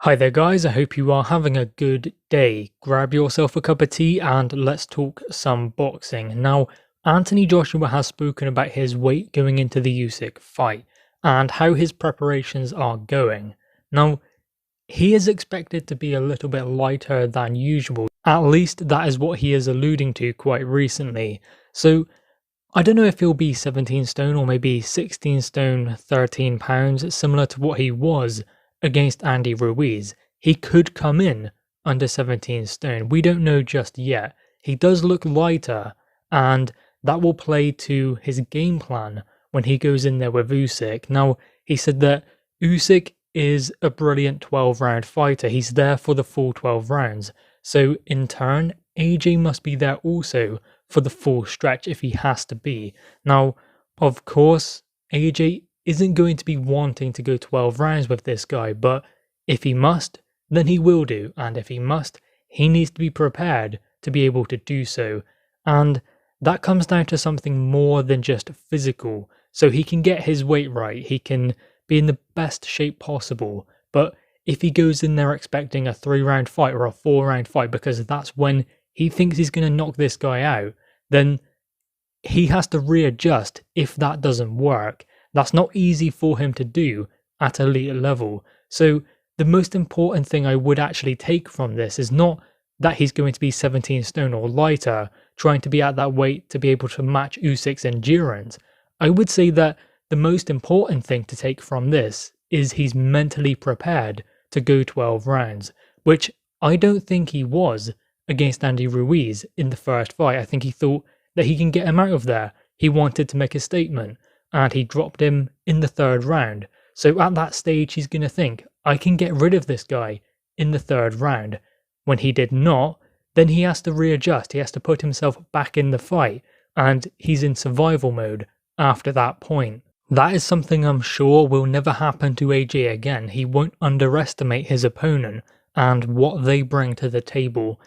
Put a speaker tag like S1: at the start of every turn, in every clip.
S1: Hi there guys, I hope you are having a good day. Grab yourself a cup of tea and let's talk some boxing. Now, Anthony Joshua has spoken about his weight going into the Usyk fight and how his preparations are going. Now, he is expected to be a little bit lighter than usual. At least that is what he is alluding to quite recently. So, I don't know if he'll be 17 stone or maybe 16 stone 13 pounds, similar to what he was against Andy Ruiz. He could come in under 17 stone. We don't know just yet. He does look lighter, and that will play to his game plan when he goes in there with Usyk. Now, he said that Usyk is a brilliant 12-round fighter. He's there for the full 12 rounds. So, in turn, AJ must be there also for the full stretch if he has to be. Now, of course, AJ isn't going to be wanting to go 12 rounds with this guy, but if he must, then he will do, and if he must, he needs to be prepared to be able to do so. And that comes down to something more than just physical. So he can get his weight right, he can be in the best shape possible, but if he goes in there expecting a 3-round fight or a 4-round fight because that's when he thinks he's going to knock this guy out, then he has to readjust if that doesn't work. That's not easy for him to do at elite level. So the most important thing I would actually take from this is not that he's going to be 17 stone or lighter, trying to be at that weight to be able to match Usyk's endurance. I would say that the most important thing to take from this is he's mentally prepared to go 12 rounds, which I don't think he was against Andy Ruiz in the first fight. I think he thought that he can get him out of there. He wanted to make a statement, and he dropped him in the 3rd round. So at that stage, he's going to think, I can get rid of this guy in the 3rd round. When he did not, then he has to readjust. He has to put himself back in the fight, and he's in survival mode after that point. That is something I'm sure will never happen to AJ again. He won't underestimate his opponent and what they bring to the table.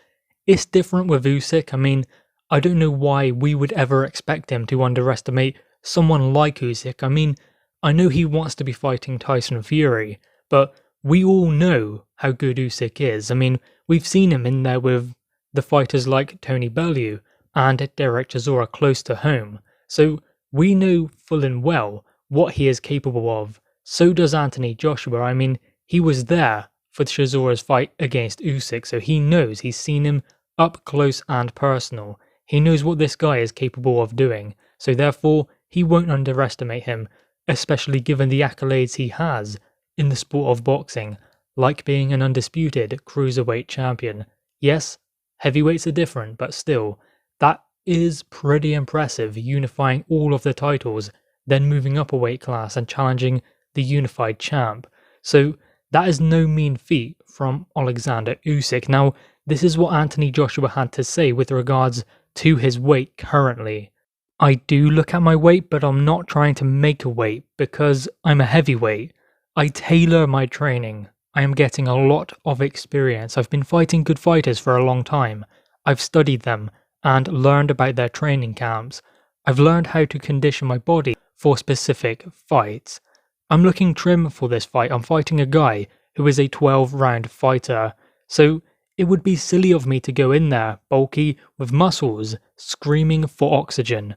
S1: It's different with Usyk. I mean, I don't know why we would ever expect him to underestimate someone like Usyk. I mean, I know he wants to be fighting Tyson Fury, but we all know how good Usyk is. I mean, we've seen him in there with the fighters like Tony Bellew and Derek Chisora close to home. So we know full and well what he is capable of. So does Anthony Joshua. I mean, he was there for Chisora's fight against Usyk, so he knows. He's seen him up close and personal. He knows what this guy is capable of doing, so therefore he won't underestimate him, especially given the accolades he has in the sport of boxing, like being an undisputed cruiserweight champion. Yes, heavyweights are different, but still, that is pretty impressive, unifying all of the titles, then moving up a weight class and challenging the unified champ. So that is no mean feat from Oleksandr Usyk. Now, this is what Anthony Joshua had to say with regards to his weight currently. I do look at my weight, but I'm not trying to make a weight because I'm a heavyweight. I tailor my training. I am getting a lot of experience. I've been fighting good fighters for a long time. I've studied them and learned about their training camps. I've learned how to condition my body for specific fights. I'm looking trim for this fight. I'm fighting a guy who is a 12-round fighter. So it would be silly of me to go in there, bulky, with muscles, screaming for oxygen.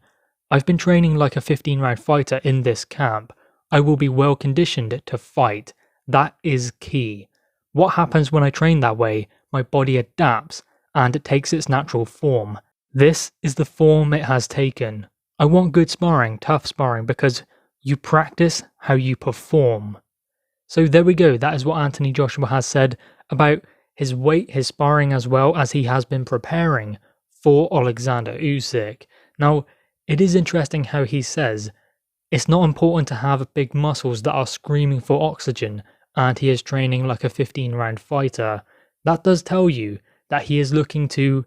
S1: I've been training like a 15-round fighter in this camp. I will be well conditioned to fight. That is key. What happens when I train that way? My body adapts, and it takes its natural form. This is the form it has taken. I want good sparring, tough sparring, because you practice how you perform. So there we go. That is what Anthony Joshua has said about his weight, his sparring, as well as he has been preparing for Oleksandr Usyk. Now, it is interesting how he says it's not important to have big muscles that are screaming for oxygen, and he is training like a 15-round fighter. That does tell you that he is looking to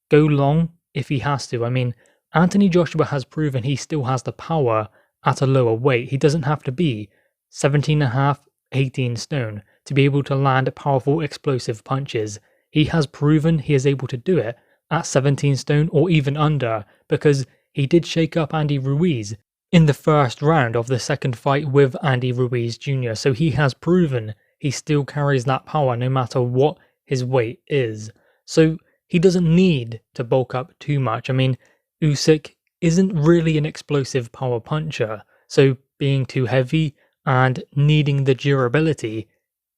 S1: go long if he has to. I mean, Anthony Joshua has proven he still has the power at a lower weight. He doesn't have to be 17.5, 18 stone to be able to land powerful explosive punches. He has proven he is able to do it at 17 stone or even under, because he did shake up Andy Ruiz in the first round of the second fight with Andy Ruiz Jr. So he has proven he still carries that power no matter what his weight is. So he doesn't need to bulk up too much. I mean, Usyk isn't really an explosive power puncher, so being too heavy and needing the durability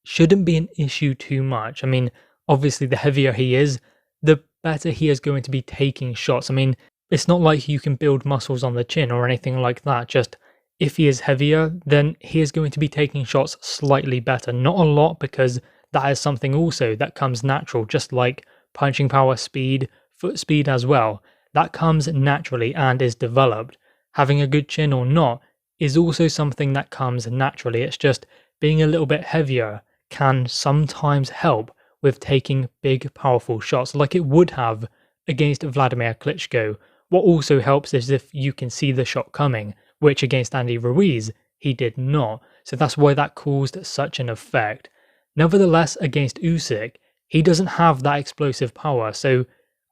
S1: shouldn't be an issue too much. I mean, obviously, the heavier he is, the better he is going to be taking shots. I mean, it's not like you can build muscles on the chin or anything like that. Just if he is heavier, then he is going to be taking shots slightly better. Not a lot, because that is something also that comes natural, just like punching power, speed, foot speed as well. That comes naturally and is developed. Having a good chin or not is also something that comes naturally. It's just being a little bit heavier can sometimes help with taking big, powerful shots like it would have against Vladimir Klitschko. What also helps is if you can see the shot coming, which against Andy Ruiz, he did not. So that's why that caused such an effect. Nevertheless, against Usyk, he doesn't have that explosive power, so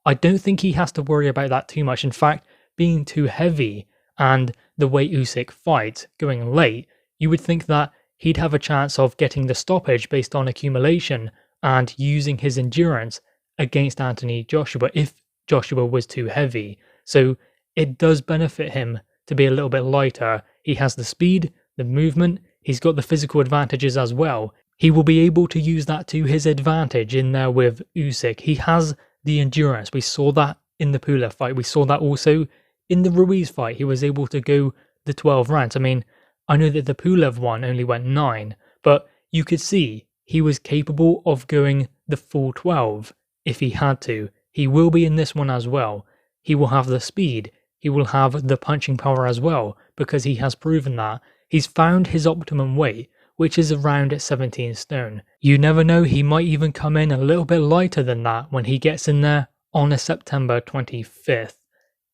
S1: I don't think he has to worry about that too much. In fact, being too heavy and the way Usyk fights, going late, you would think that he'd have a chance of getting the stoppage based on accumulation and using his endurance against Anthony Joshua if Joshua was too heavy. So it does benefit him to be a little bit lighter. He has the speed, the movement, he's got the physical advantages as well. He will be able to use that to his advantage in there with Usyk. He has the endurance. We saw that in the Pulev fight. We saw that also in the Ruiz fight. He was able to go the 12 rounds. I mean, I know that the Pulev one only went 9, but you could see he was capable of going the full 12 if he had to. He will be in this one as well. He will have the speed. He will have the punching power as well, because he has proven that. He's found his optimum weight, which is around 17 stone. You never know, he might even come in a little bit lighter than that when he gets in there on September 25th.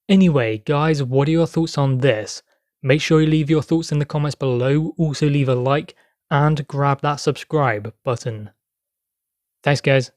S1: Anyway, guys, what are your thoughts on this? Make sure you leave your thoughts in the comments below. Also leave a like and grab that subscribe button. Thanks, guys.